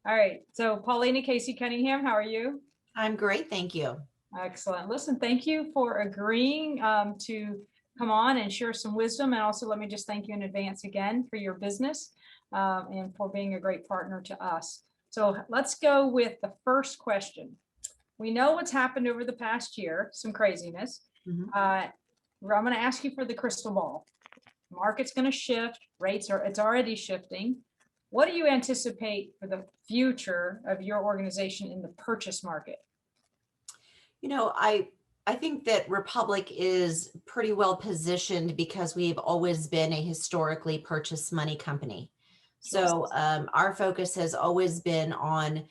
All right. So Paulina Casey Cunningham, how are you? I'm great, thank you. Excellent. Listen, thank you for agreeing to come on and share some wisdom. And also let me just thank you in advance again for your business and for being a great partner to us. So let's go with the first question. We know what's happened over the past year, some craziness. Mhm. I'm going to ask you for the crystal ball. Market's going to shift, it's already shifting. What do you anticipate for the future of your organization in the purchase market? You know, I think that Republic is pretty well positioned because we've always been a historically purchase money company. Yes. So our focus has always been on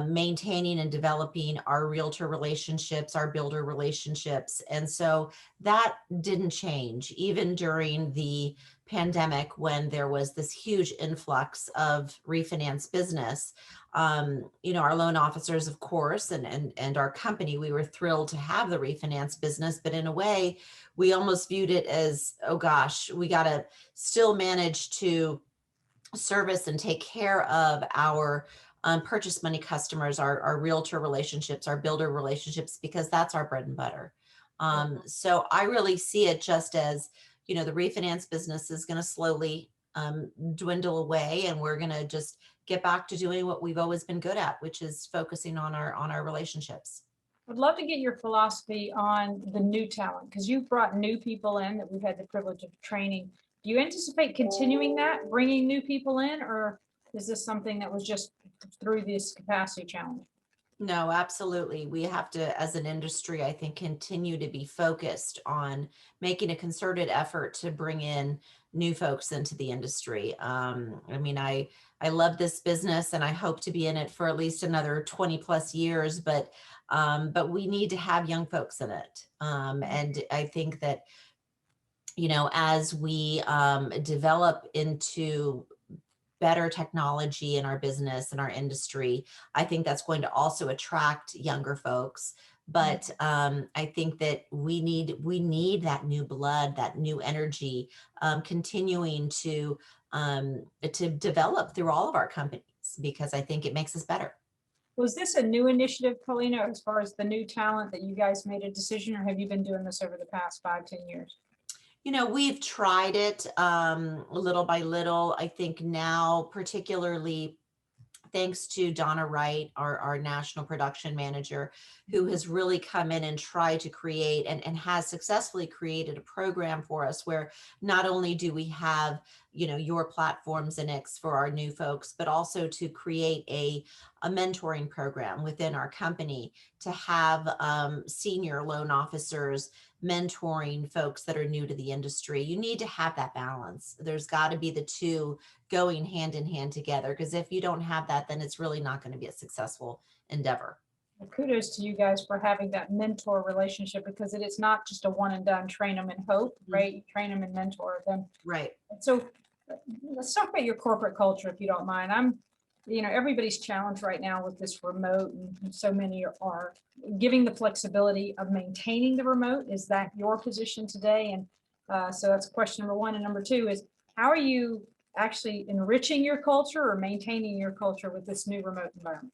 maintaining and developing our realtor relationships, our builder relationships. And so that didn't change even during the pandemic when there was this huge influx of refinance business. Our loan officers, of course, and our company, we were thrilled to have the refinance business, but in a way, we almost viewed it as, oh gosh, we got to still manage to service and take care of our purchase money customers, our realtor relationships, our builder relationships, because that's our bread and butter. So I really see it just as, the refinance business is going to slowly dwindle away, and we're going to just get back to doing what we've always been good at, which is focusing on our relationships. I'd love to get your philosophy on the new talent because you've brought new people in that we've had the privilege of training. Do you anticipate continuing that, bringing new people in, or is this something that was just through this capacity challenge? No, absolutely. We have to, as an industry, I think, continue to be focused on making a concerted effort to bring in new folks into the industry. I love this business and I hope to be in it for at least another 20 plus years, but we need to have young folks in it. And I think that, as we develop into better technology in our business and our industry, I think that's going to also attract younger folks. But I think that we need that new blood, that new energy, continuing to develop through all of our companies, because I think it makes us better. Was this a new initiative, Paulina, as far as the new talent that you guys made a decision, or have you been doing this over the past 5, 10 years? We've tried it little by little. I think now, particularly thanks to Donna Wright, our national production manager, who has really come in and tried to create and has successfully created a program for us where not only do we have, your platforms XINNIX for our new folks, but also to create a mentoring program within our company to have senior loan officers mentoring folks that are new to the industry. You need to have that balance. There's got to be the two going hand in hand together, because if you don't have that, then it's really not going to be a successful endeavor. Well, kudos to you guys for having that mentor relationship because it is not just a one and done train them and hope, right? You train them and mentor them. Right. So let's talk about your corporate culture, if you don't mind. Everybody's challenged right now with this remote, and so many are giving the flexibility of maintaining the remote. Is that your position today? And so that's question number one. And number two is, how are you actually enriching your culture or maintaining your culture with this new remote environment?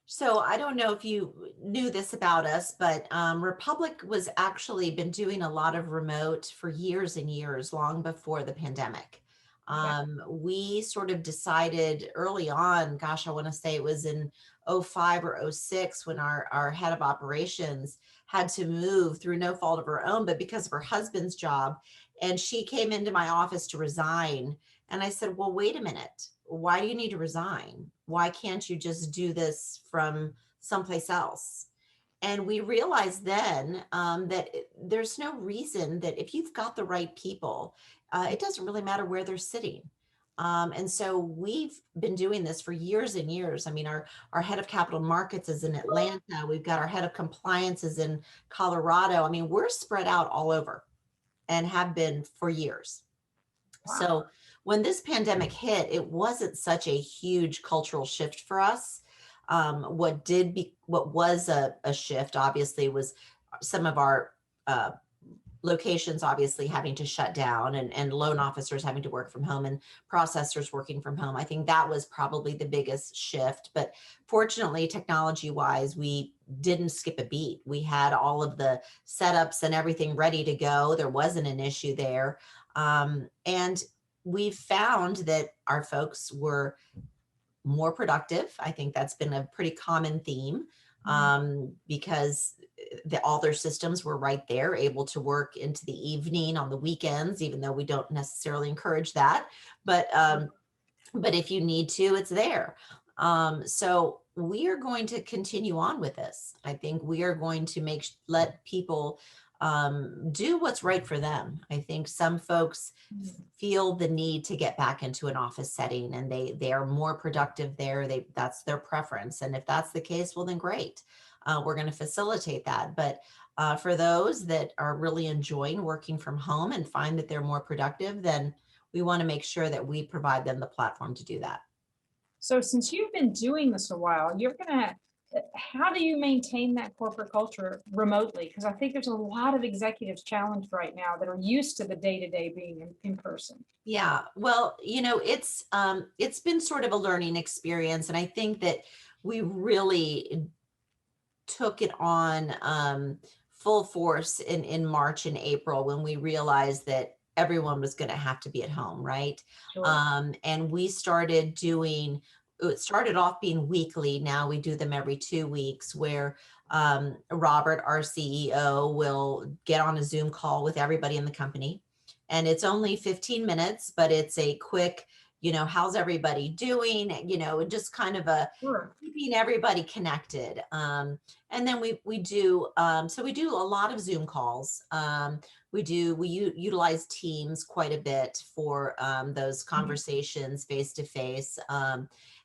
So I don't know if you knew this about us, but Republic was actually been doing a lot of remote for years and years, long before the pandemic. Okay. We sort of decided early on, gosh, I want to say it was in '05 or '06, when our head of operations had to move through no fault of her own, but because of her husband's job. And she came into my office to resign. And I said, well, wait a minute. Why do you need to resign? Why can't you just do this from someplace else? And we realized then that there's no reason that if you've got the right people, it doesn't really matter where they're sitting. And so we've been doing this for years and years. I mean, our head of capital markets is in Atlanta. We've got our head of compliance is in Colorado. I mean, we're spread out all over and have been for years. Wow. So when this pandemic hit, it wasn't such a huge cultural shift for us. What was a shift, obviously, was some of our locations obviously having to shut down, and loan officers having to work from home, and processors working from home. I think that was probably the biggest shift. But fortunately, technology wise, we didn't skip a beat. We had all of the setups and everything ready to go. There wasn't an issue there. And we found that our folks were more productive. I think that's been a pretty common theme, because all their systems were right there, able to work into the evening on the weekends, even though we don't necessarily encourage that. But if you need to, it's there. So we are going to continue on with this. I think we are going to let people do what's right for them. I think some folks feel the need to get back into an office setting, and they are more productive there. That's their preference. And if that's the case, well, then great. We're going to facilitate that. But for those that are really enjoying working from home and find that they're more productive, then we want to make sure that we provide them the platform to do that. So since you've been doing this a while, how do you maintain that corporate culture remotely? Because I think there's a lot of executives challenged right now that are used to the day-to-day being in person. Yeah, well, it's been sort of a learning experience, and I think that we really took it on full force in March and April, when we realized that everyone was going to have to be at home, right? Sure. And we started doing, it started off being weekly. Now we do them every 2 weeks, where Robert, our CEO, will get on a Zoom call with everybody in the company. And it's only 15 minutes, but it's a quick, how's everybody doing? Just kind of Sure. keeping everybody connected. And then we do, so we do a lot of Zoom calls. We utilize Teams quite a bit for those conversations face to face,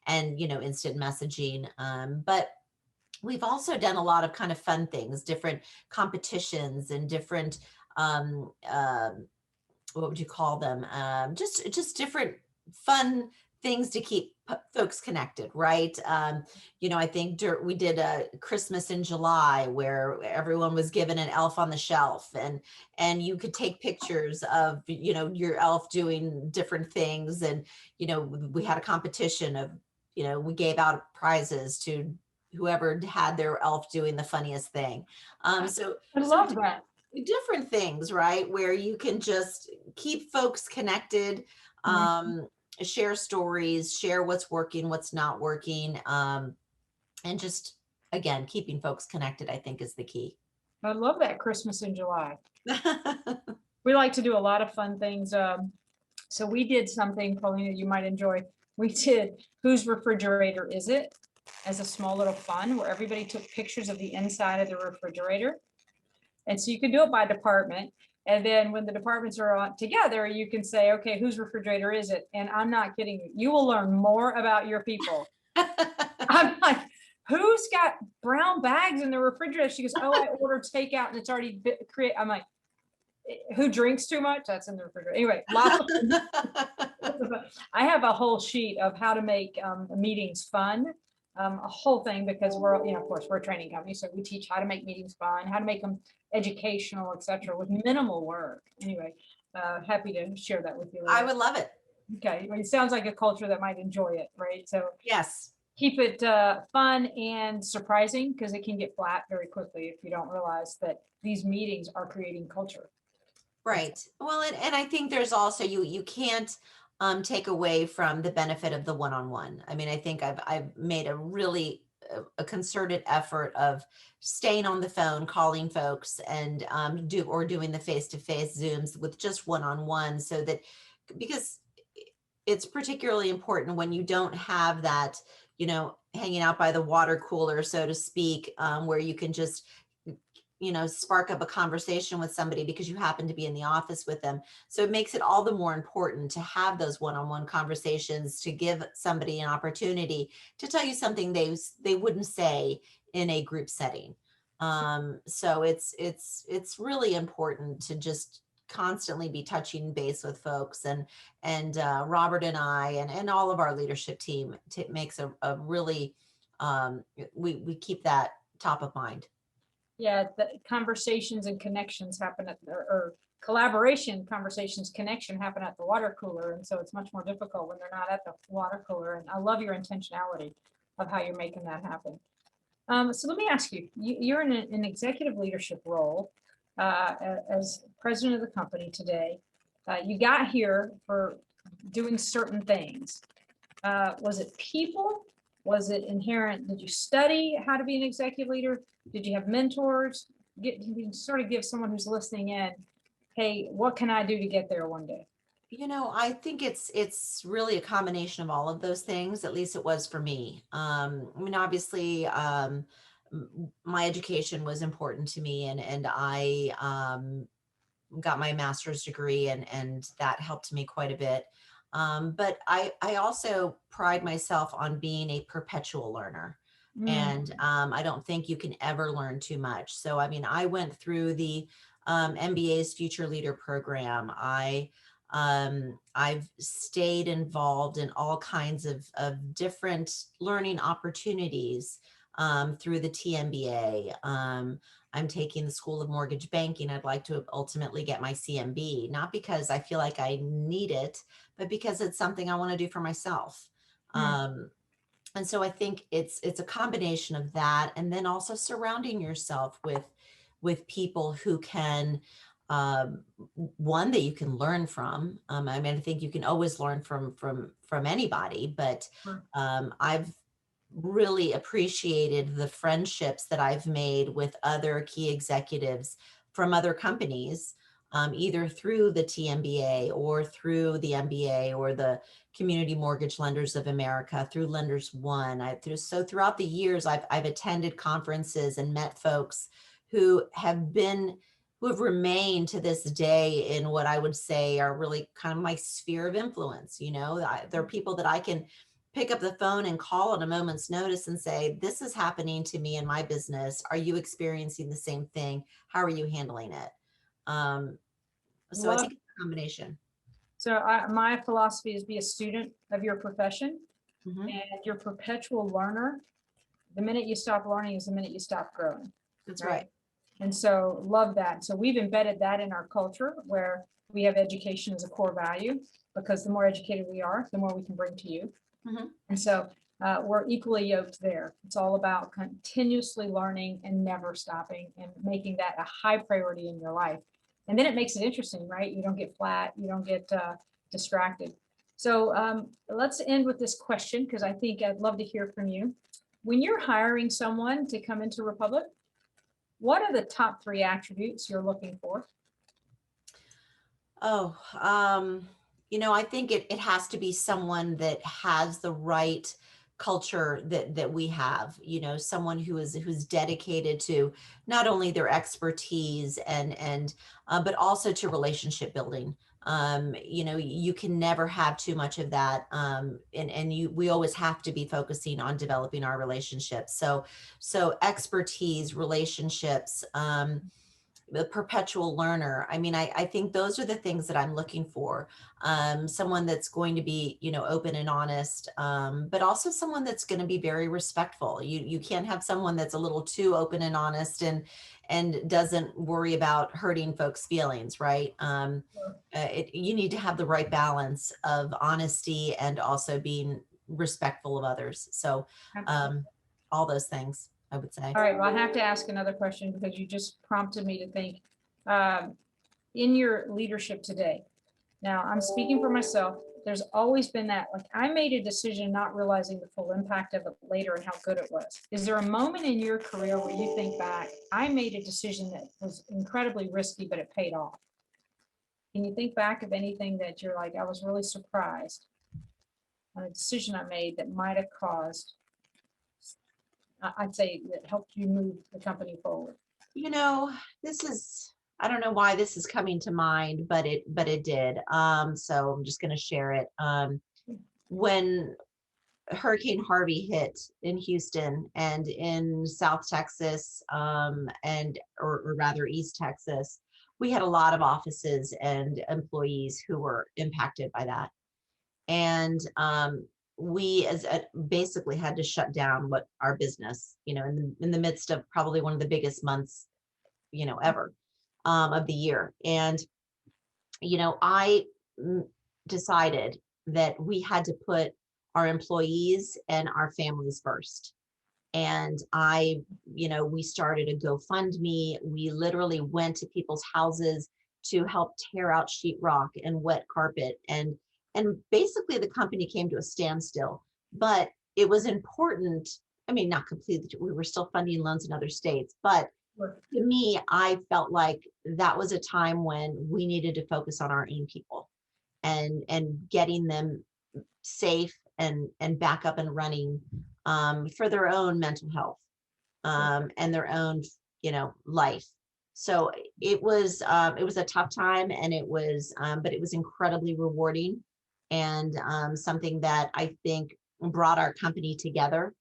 and instant messaging. But we've also done a lot of kind of fun things, different competitions, and different what would you call them? Just different fun things to keep folks connected, right? I think we did a Christmas in July, where everyone was given an elf on the shelf, and you could take pictures of your elf doing different things, and we had a competition of we gave out prizes to whoever had their elf doing the funniest thing. So I love that. different things, right, where you can just keep folks connected, share stories, share what's working, what's not working, and just, again, keeping folks connected, I think, is the key. I love that Christmas in July. We like to do a lot of fun things. So we did something, Paulina, you might enjoy. We did Whose Refrigerator Is It? As a small little fun, where everybody took pictures of the inside of the refrigerator. And so you can do it by department. And then when the departments are on together, you can say, okay, whose refrigerator is it? And I'm not kidding you. You will learn more about your people. I'm like, who's got brown bags in the refrigerator? She goes, oh, I ordered takeout and it's already created. I'm like, who drinks too much? That's in the refrigerator. Anyway, I have a whole sheet of how to make meetings fun. A whole thing, because we're, of course, we're a training company, so we teach how to make meetings fun, how to make them educational, etc., with minimal work. Anyway, happy to share that with you later. I would love it. Okay, well, it sounds like a culture that might enjoy it, right? So yes, keep it fun and surprising, because it can get flat very quickly if you don't realize that these meetings are creating culture. right. Well, and I think there's also, you can't take away from the benefit of the one-on-one. I mean, I think I've made a really a concerted effort of staying on the phone, calling folks, and doing the face-to-face Zooms with just one-on-one, so that, because it's particularly important when you don't have that, hanging out by the water cooler, so to speak, where you can just spark up a conversation with somebody because you happen to be in the office with them. So it makes it all the more important to have those one-on-one conversations, to give somebody an opportunity to tell you something they wouldn't say in a group setting. So it's really important to just constantly be touching base with folks, and Robert and I and all of our leadership team makes a really we keep that top of mind. Yeah, the conversations and connections happen at, or collaboration, conversations, connection happen at the water cooler. And so it's much more difficult when they're not at the water cooler. And I love your intentionality of how you're making that happen. So let me ask you, you're in an executive leadership role as president of the company today. You got here for doing certain things. Was it people? Was it inherent? Did you study how to be an executive leader? Did you have mentors? You sort of give someone who's listening in, hey, what can I do to get there one day? I think it's really a combination of all of those things. At least it was for me. I mean, obviously, my education was important to me, and I got my master's degree, and that helped me quite a bit. But I also pride myself on being a perpetual learner. Mm, And I don't think you can ever learn too much. So, I mean, I went through the MBA's Future Leader program. I've stayed involved in all kinds of different learning opportunities through the TMBA. I'm taking the School of Mortgage Banking. I'd like to ultimately get my CMB, not because I feel like I need it, but because it's something I want to do for myself. mm. And so I think it's a combination of that, and then also surrounding yourself with people who can, um, one, that you can learn from. I mean, I think you can always learn from anybody, but Sure. I've really appreciated the friendships that I've made with other key executives from other companies, either through the TMBA or through the MBA or the Community Mortgage Lenders of America, through Lenders One. So throughout the years, I've attended conferences and met folks who have remained to this day in what I would say are really kind of my sphere of influence. There are people that I can pick up the phone and call at a moment's notice and say, this is happening to me in my business. Are you experiencing the same thing? How are you handling it? Um, so I Love. think it's a combination. So my philosophy is be a student of your profession Mhm. and you're a perpetual learner. The minute you stop learning is the minute you stop growing, That's right? right. And so love that. So we've embedded that in our culture where we have education as a core value, because the more educated we are, the more we can bring to you. Mhm. And so we're equally yoked there. It's all about continuously learning and never stopping and making that a high priority in your life. And then it makes it interesting, right? You don't get flat, you don't get distracted. So let's end with this question, because I think I'd love to hear from you. When you're hiring someone to come into Republic, what are the top 3 attributes you're looking for? Oh, I think it has to be someone that has the right culture that we have, someone who's dedicated to not only their expertise and but also to relationship building. You can never have too much of that. And we always have to be focusing on developing our relationships. So expertise, relationships, the perpetual learner. I mean, I think those are the things that I'm looking for. Someone that's going to be, open and honest, but also someone that's going to be very respectful. You can't have someone that's a little too open and honest and doesn't worry about hurting folks' feelings, right? You need to have the right balance of honesty and also being respectful of others. So Absolutely. um, all those things, I would say. All right, well, I have to ask another question because you just prompted me to think. Um, in your leadership today, now I'm speaking for myself, there's always been that, like, I made a decision not realizing the full impact of it later and how good it was. Is there a moment in your career where you think back, I made a decision that was incredibly risky, but it paid off? Can you think back of anything that you're like, I was really surprised on a decision I made that might have caused, I'd say that helped you move the company forward? You know, this is, I don't know why this is coming to mind, but it did. So I'm just going to share it. When Hurricane Harvey hit in Houston and in South Texas, or rather East Texas, we had a lot of offices and employees who were impacted by that. And we basically had to shut down what our business, in the midst of probably one of the biggest months ever, of the year. And, I decided that we had to put our employees and our families first. And we started a GoFundMe. We literally went to people's houses to help tear out sheetrock and wet carpet. And basically the company came to a standstill. But it was important. I mean, not completely, we were still funding loans in other states, but to me, I felt like that was a time when we needed to focus on our own people and getting them safe and back up and running, for their own mental health, and their own life. So it was a tough time, and but it was incredibly rewarding, and something that I think brought our company together.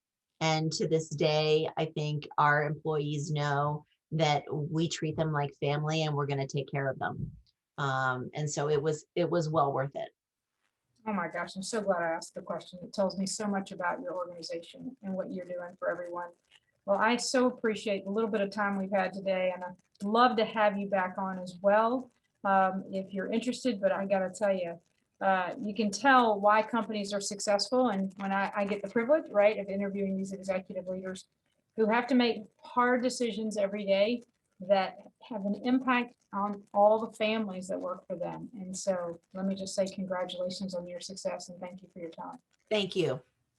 And to this day, I think our employees know that we treat them like family and we're going to take care of them. And so it was well worth it. Oh my gosh, I'm so glad I asked the question. It tells me so much about your organization and what you're doing for everyone. Well, I so appreciate the little bit of time we've had today, and I'd love to have you back on as well, if you're interested. But I got to tell you, you can tell why companies are successful. And when I get the privilege, right, of interviewing these executive leaders who have to make hard decisions every day that have an impact on all the families that work for them. And so let me just say congratulations on your success and thank you for your time. Thank you.